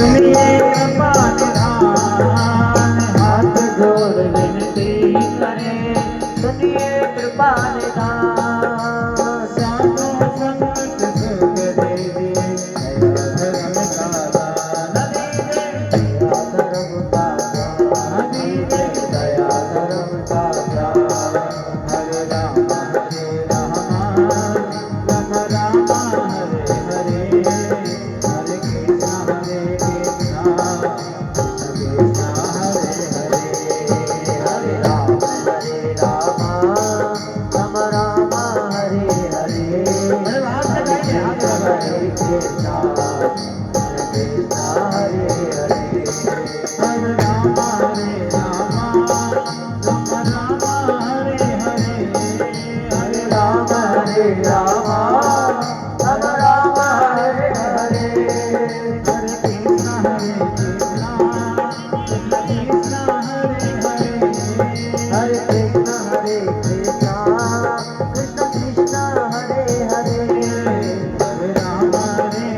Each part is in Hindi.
सुनिए कृपा निधान, हाथ जोड़ विनती करे, सुनिए कृपा निधान। साधु संत सुख दीजिए, दया धर्म का दान दीजिए, दया धर्म का दान दीजिए, दया धर्म का दान। हरे राम राम राम हरे हरे, हरे कृष्ण कृष्ण हरे हरे, हरे राम राम राम हरे हरे, हरे कृष्ण कृष्ण हरे हरे, हरे राम राम हरे हरे, हरे राम राम हरे हरे, हरे कृष्ण कृष्ण हरे हरे, हरे कृष्ण कृष्ण कृष्ण हरे हरे, हरे राम हरे हरे,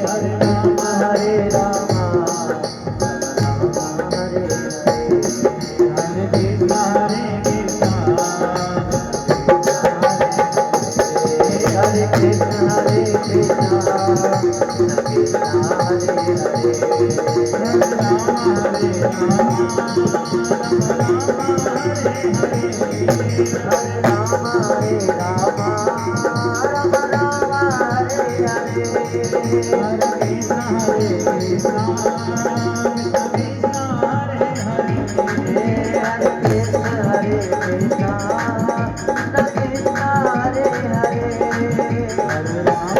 हरे राम हरे राम हरे हरे, हरे कृष्ण हरे कृष्ण कृष्ण कृष्ण हरे हरे, हरे राम हरे राम हरे राम हरे राम, राम राम हरे हरे, हरे कृष्ण कृष्ण कृष्ण हरे हरे, हरे कृष्ण कृष्ण कृष्ण हरे हरे, हरे राम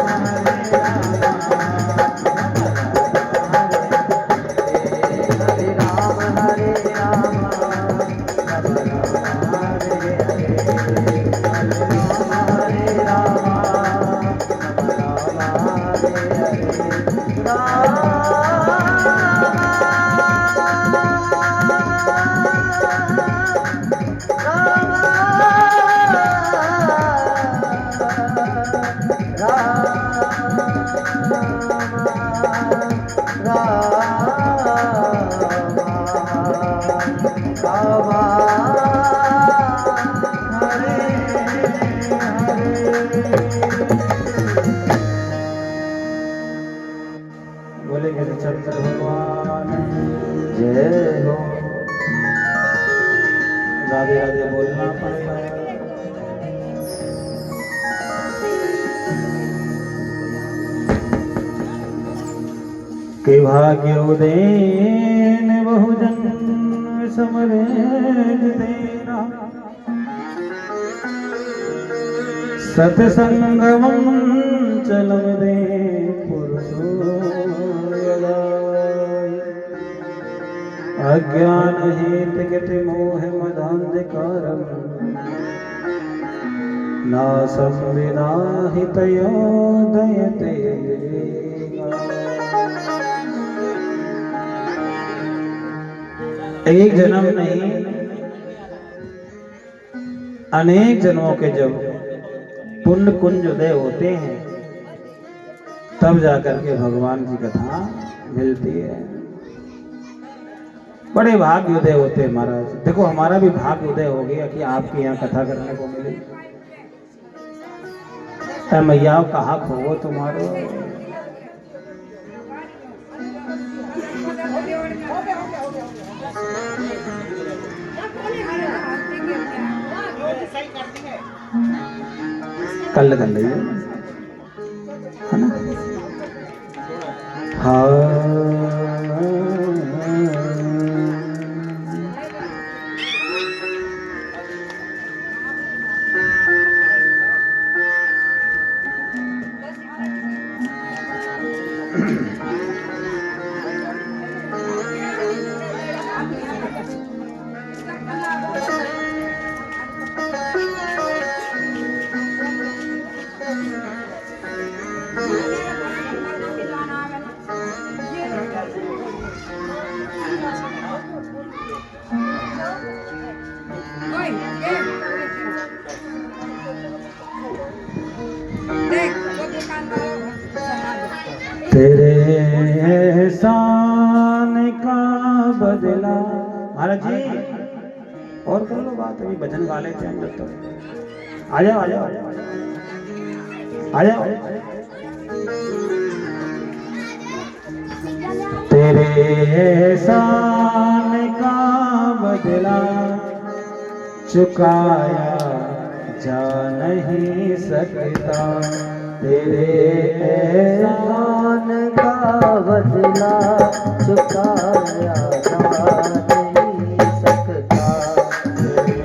हरे राम, हरे राम हरे राम, राम राम हरे हरे, हरे राम हरे राम, राम राम हरे हरे, बोले गिरिचंद्र भगवान जय हो। राधे राधे बोलना पड़ेगा। के भाग्य उदयन बहुजन समरेज देना, सतसंगमं चलम दे पुरुषो यदाय, अज्ञान हेत गति मोह मदांधकारम, नासं विनाहितयो दयते। एक जन्म नहीं, अनेक जन्मों के जब पुण्य कुंज उदय होते हैं तब जाकर के भगवान की कथा मिलती है। बड़े भाग्य उदय होते हैं महाराज। देखो हमारा भी भाग्य उदय हो गया कि आपके यहाँ कथा करने को मिली। मैया कहा खो तुम्हारो, कल कर लीजिए है ना। हाँ तेरे एहसान का बदला। महाराज जी और कर लो बात, अभी भजन गा लेते हैं हम लोग तो। आ जाओ आ जाओ आ जाओ। तेरे एहसान का बदला चुकाया जा नहीं सकता। तेरे एहसान का बदला चुकाया जा नहीं सकता। तेरे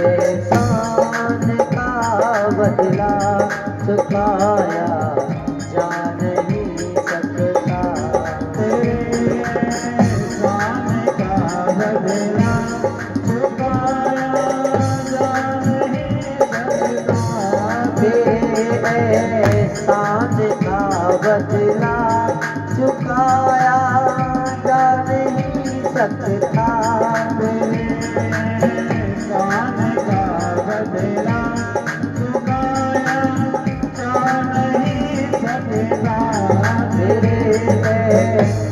एहसान का बदला चुकाया जा नहीं सकता। तेरे एहसान का बदला चुकाया जा नहीं सकता। एहसान का बदला चुकाया जा नहीं सकता।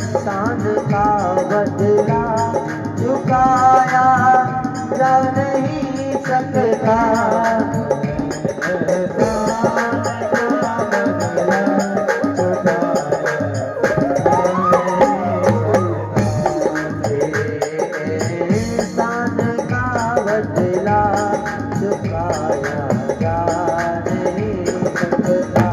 एहसान का बदला चुकाया जा नहीं सकता। तेरे एहसान का बदला चुकाया जा नहीं सकता।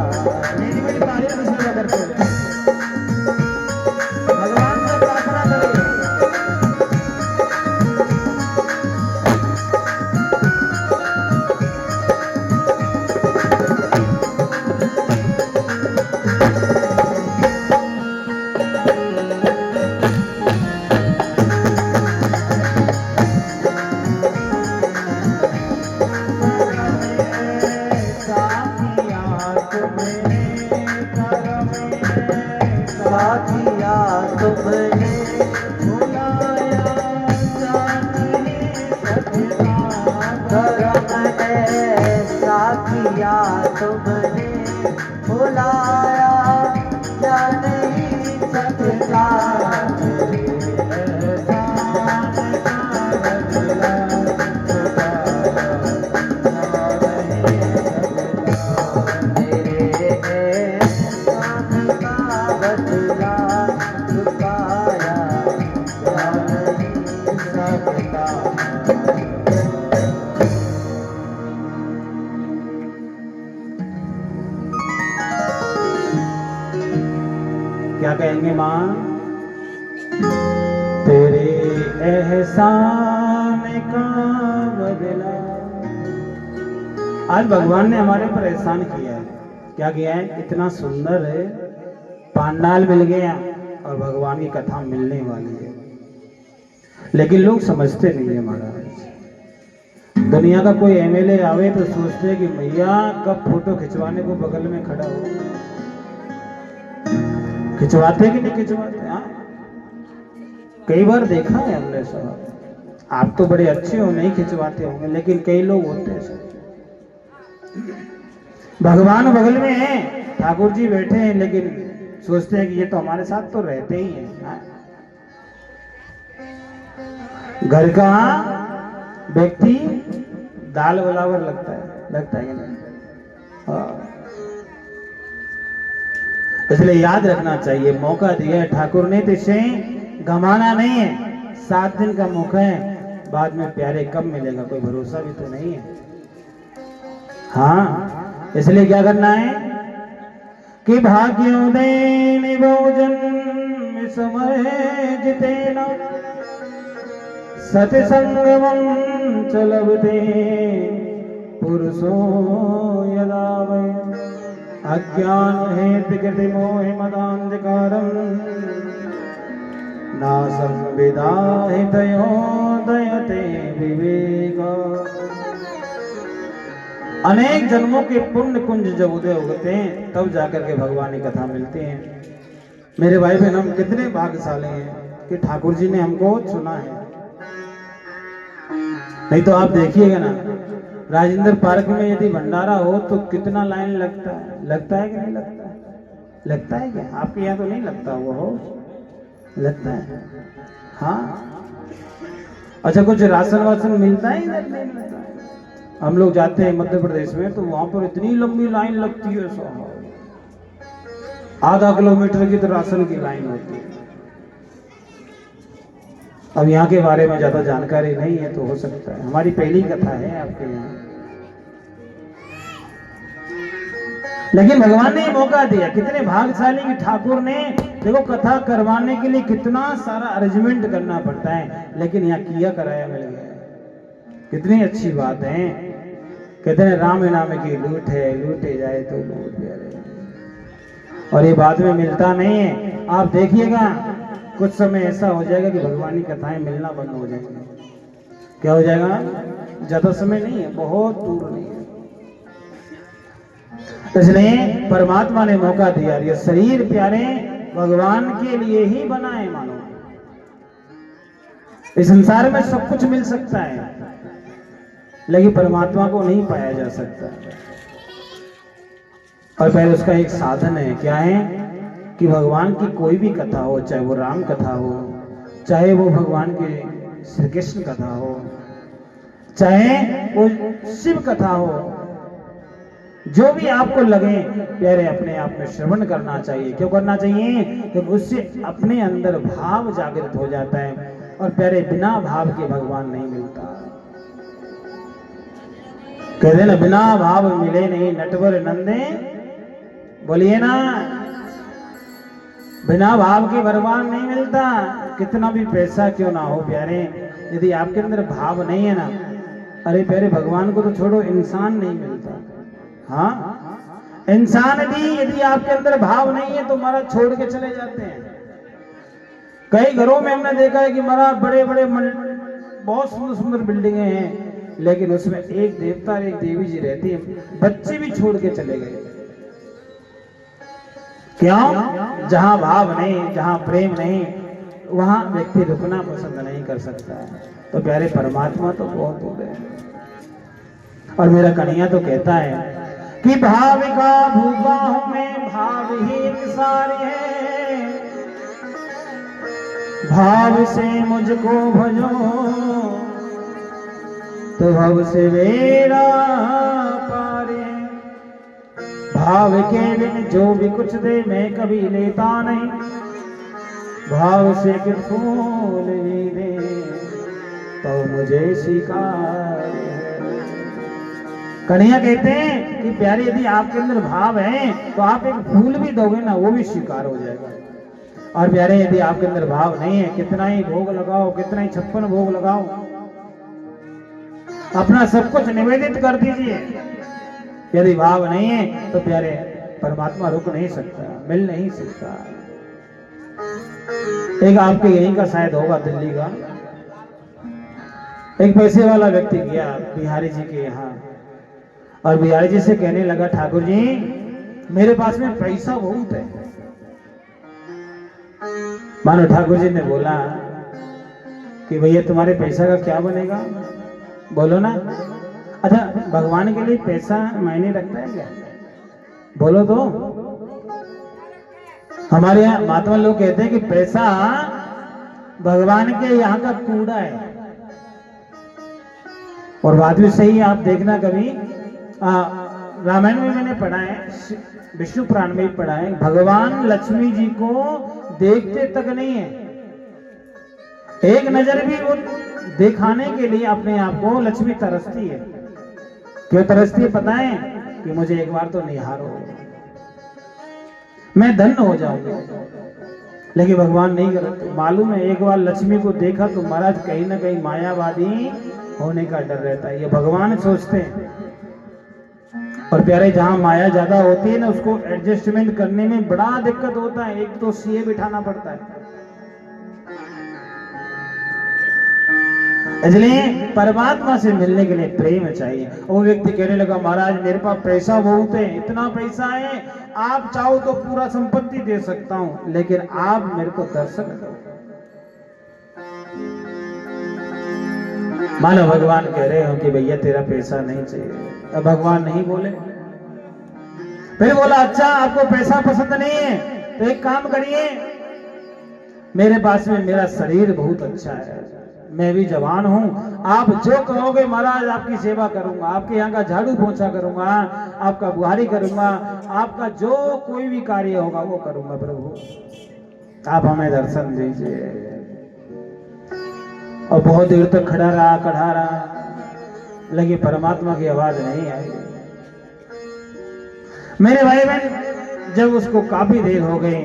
साथिया तुमने भुलाया जा नहीं सकता। धर्म ऐसा किया तुमने भुलाया जा नहीं सकता। क्या कहेंगे माँ? तेरे एहसान का बदला। आज भगवान ने हमारे पर एहसान किया है। क्या किया है? इतना सुंदर है, पांडाल मिल गया और भगवान की कथा मिलने वाली है, लेकिन लोग समझते नहीं है महाराज। दुनिया का कोई एमएलए आवे तो सोचते हैं कि भैया कब फोटो खिंचवाने को बगल में खड़ा हो। खिंचवाते कि नहीं खिंचवाते? हाँ, कई बार देखा है हमने सब। आप तो बड़े अच्छे हो, नहीं खिंचवाते होंगे, लेकिन कई लोग होते हैं सब। भगवान बगल में है, ठाकुर जी बैठे हैं, लेकिन सोचते हैं कि ये तो हमारे साथ तो रहते ही हैं। हाँ? घर का व्यक्ति दाल बराबर लगता है कि नहीं? हाँ। इसलिए याद रखना चाहिए, मौका दिया है ठाकुर ने तो इसे गंवाना नहीं है। 7 दिन का मौका है, बाद में प्यारे कब मिलेगा कोई भरोसा भी तो नहीं है। हाँ, इसलिए क्या करना है कि भाग्योदय निभोजन समय जितेना सत्संगमं च लभते पुरुषो यदा वै अज्ञान हेतु कृति मोह मदांधकारं नासं विदाहितयो दयते विवेका। अनेक जन्मों के पुण्य कुंज जब उदय होते हैं तब जाकर के भगवान की कथा मिलती है। मेरे भाई बहन, हम कितने भाग्यशाली हैं कि ठाकुर जी ने हमको चुना है। नहीं तो आप देखिएगा ना, राजेंद्र पार्क में यदि भंडारा हो तो कितना लाइन लगता है। लगता है कि नहीं लगता है? लगता है क्या? आपके यहाँ तो नहीं लगता हुआ हो, लगता है? हाँ। अच्छा, कुछ राशन वासन मिलता है इधर? नहीं मिलता है। हम लोग जाते हैं मध्य प्रदेश में तो वहां पर इतनी लंबी लाइन लगती है, आधा किलोमीटर की तो राशन की लाइन होती है। अब यहाँ के बारे में ज्यादा जानकारी नहीं है तो हो सकता है हमारी पहली कथा है आपके यहाँ, लेकिन भगवान ने ये मौका दिया। कितने भाग्यशाली कि ठाकुर ने, देखो कथा करवाने के लिए कितना सारा अरेंजमेंट करना पड़ता है, लेकिन यहाँ किया कराया मिल गया। कितनी अच्छी बात है। कहते हैं राम नाम की लूट है, लूटे जाए तो लूट प्यारे, और ये बाद में मिलता नहीं है। आप देखिएगा कुछ समय ऐसा हो जाएगा कि भगवान की कथाएं मिलना बंद हो जाएंगी। क्या हो जाएगा? ज्यादा समय नहीं है, बहुत दूर नहीं है। इसलिए परमात्मा ने मौका दिया। ये शरीर प्यारे भगवान के लिए ही बना है। मानो इस संसार में सब कुछ मिल सकता है, लेकिन परमात्मा को नहीं पाया जा सकता। और पहले उसका एक साधन है। क्या है? कि भगवान की कोई भी कथा हो, चाहे वो राम कथा हो, चाहे वो भगवान की श्री कृष्ण कथा हो, चाहे वो शिव कथा हो, जो भी आपको लगे प्यारे अपने आप में श्रवण करना चाहिए। क्यों करना चाहिए? तो उससे अपने अंदर भाव जागृत हो जाता है, और प्यारे बिना भाव के भगवान नहीं मिलता। कहते ना, बिना भाव मिले नहीं नटवर नंदे, बोलिए ना, बिना भाव के भगवान नहीं मिलता। कितना भी पैसा क्यों ना हो प्यारे, यदि आपके अंदर भाव नहीं है ना, अरे प्यारे भगवान को तो छोड़ो, इंसान नहीं मिलता। हाँ, इंसान भी यदि आपके अंदर भाव नहीं है तो महाराज छोड़ के चले जाते हैं। कई घरों में हमने देखा है कि महाराज बड़े बड़े बहुत सुंदर सुंदर बिल्डिंगें हैं, लेकिन उसमें एक देवता और एक देवी जी रहती है, बच्चे भी छोड़ के चले गए। क्यों? जहां भाव नहीं, जहां प्रेम नहीं, वहां व्यक्ति रुकना पसंद नहीं कर सकता है। तो प्यारे परमात्मा तो बहुत दूर है। और मेरा कन्हैया तो कहता है कि भाव का भूखा हूं मैं, भाव ही एक सारे है, भाव से मुझको भजो तो भव से मेरा पारे। भाव के बिन जो भी कुछ दे मैं कभी लेता नहीं, भाव से कि फूल भी दे तो मुझे स्वीकार है। कन्हैया कहते हैं कि प्यारे यदि आपके अंदर भाव है तो आप एक फूल भी दोगे ना, वो भी स्वीकार हो जाएगा। और प्यारे यदि आपके अंदर भाव नहीं है, कितना ही भोग लगाओ, कितना ही 56 भोग लगाओ, अपना सब कुछ निवेदित कर दीजिए, यदि भाव नहीं है तो प्यारे परमात्मा रुक नहीं सकता, मिल नहीं सकता। एक आपके यहीं का शायद होगा, दिल्ली का एक पैसे वाला व्यक्ति गया बिहारी जी के यहाँ, और बिहारी जी से कहने लगा, ठाकुर जी मेरे पास में पैसा बहुत है। मानो ठाकुर जी ने बोला कि भैया तुम्हारे पैसा का क्या बनेगा, बोलो ना। अच्छा, भगवान के लिए पैसा मायने रखता है क्या? बोलो तो। हमारे यहाँ महात्मा लोग कहते हैं कि पैसा भगवान के यहाँ का कूड़ा है। और बात भी सही है। आप देखना कभी रामायण में मैंने पढ़ा है, विष्णु पुराण में पढ़ा है, भगवान लक्ष्मी जी को देखते तक नहीं है, एक नजर भी वो दिखाने के लिए अपने आप को लक्ष्मी तरसती है। क्यों तरसती है पता है? कि मुझे एक बार तो निहारो, मैं धन्य हो जाऊंगा। लेकिन भगवान नहीं करते। मालूम है, एक बार लक्ष्मी को देखा तो महाराज कहीं ना कहीं मायावादी होने का डर रहता है, ये भगवान सोचते हैं। और प्यारे जहां माया ज्यादा होती है ना, उसको एडजस्टमेंट करने में बड़ा दिक्कत होता है। एक तो सीए बिठाना पड़ता है। इसलिए परमात्मा से मिलने के लिए प्रेम चाहिए। वो व्यक्ति कहने लगा, महाराज मेरे पास पैसा बहुत है, इतना पैसा है, आप चाहो तो पूरा संपत्ति दे सकता हूं, लेकिन आप मेरे को दर्शन दो। मानो भगवान कह रहे हो कि भैया तेरा पैसा नहीं चाहिए। अब भगवान नहीं बोले। फिर बोला अच्छा आपको पैसा पसंद नहीं है तो एक काम करिए, मेरे पास में मेरा शरीर बहुत अच्छा है, मैं भी जवान हूँ, आप जो कहोगे महाराज आपकी सेवा करूंगा, आपके यहाँ का झाड़ू पोछा करूंगा, आपका बुहारी करूंगा, आपका जो कोई भी कार्य होगा वो करूंगा प्रभु, आप हमें दर्शन दीजिए। और बहुत देर तक खड़ा रहा, लगी परमात्मा की आवाज नहीं आई। मेरे भाई बहन जब उसको काफी देर हो गई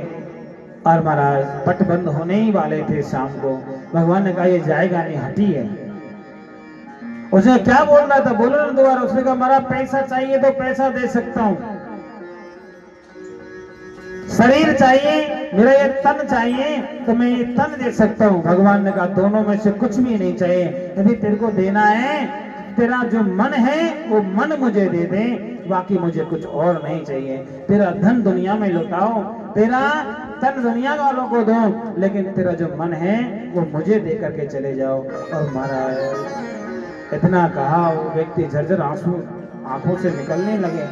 और महाराज पट बंद होने ही वाले थे शाम को, भगवान ने कहा ये जाएगा नहीं, हटी है। उसने क्या बोल रहा था, बोलो ना दोबारा। उसने कहा महाराज पैसा चाहिए तो पैसा दे सकता हूं, शरीर चाहिए, मेरा ये तन चाहिए तो मैं ये तन दे सकता हूं। भगवान ने कहा दोनों में से कुछ भी नहीं चाहिए, यदि तेरे को देना है तेरा जो मन है वो मन मुझे दे दे, बाकी मुझे कुछ और नहीं चाहिए। तेरा धन दुनिया में लुटाओ, तेरा तन दुनिया वालों को दो, लेकिन तेरा जो मन है वो मुझे दे करके चले जाओ। और महाराज इतना कहा वो व्यक्ति झरझर आंसू आंखों से निकलने लगे।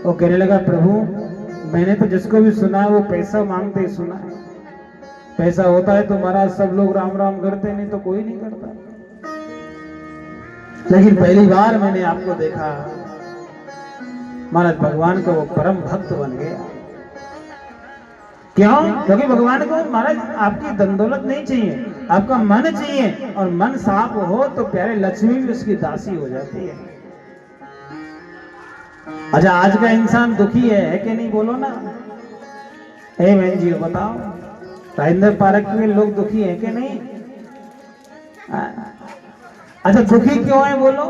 वो कहने लगा प्रभु मैंने तो जिसको भी सुना वो पैसा मांगते ही सुना है, पैसा होता है तो महाराज सब लोग राम राम करते, नहीं तो कोई नहीं करता, लेकिन पहली बार मैंने आपको देखा। महाराज भगवान का वो परम भक्त बन गया। क्यों? क्योंकि भगवान को महाराज आपकी धन दौलत नहीं चाहिए, आपका मन चाहिए, और मन साफ हो तो प्यारे लक्ष्मी भी उसकी दासी हो जाती है। अच्छा आज का इंसान दुखी है कि नहीं, बोलो ना। हे बहन जी बताओ, राजेंद्र पार्क में लोग दुखी है कि नहीं? अच्छा दुखी क्यों है बोलो?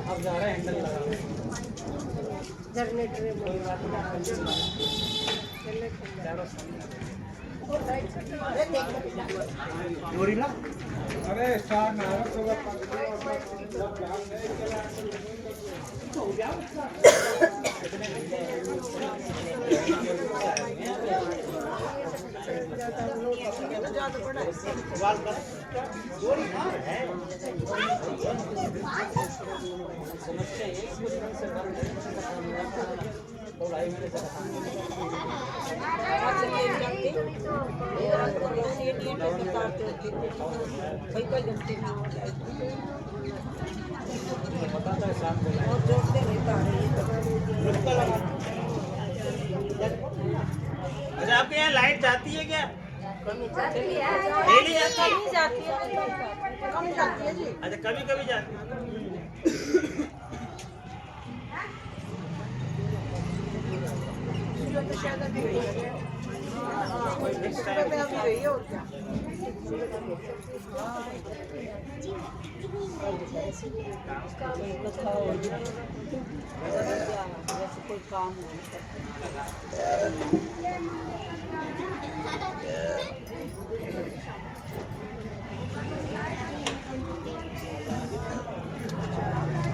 अब जा रहा है हैंडल लगा अरे अच्छा आपके यहाँ लाइट जाती है क्या? डेली जाती है? कम जाती है जी। अच्छा कभी कभी जाती है। कोई काम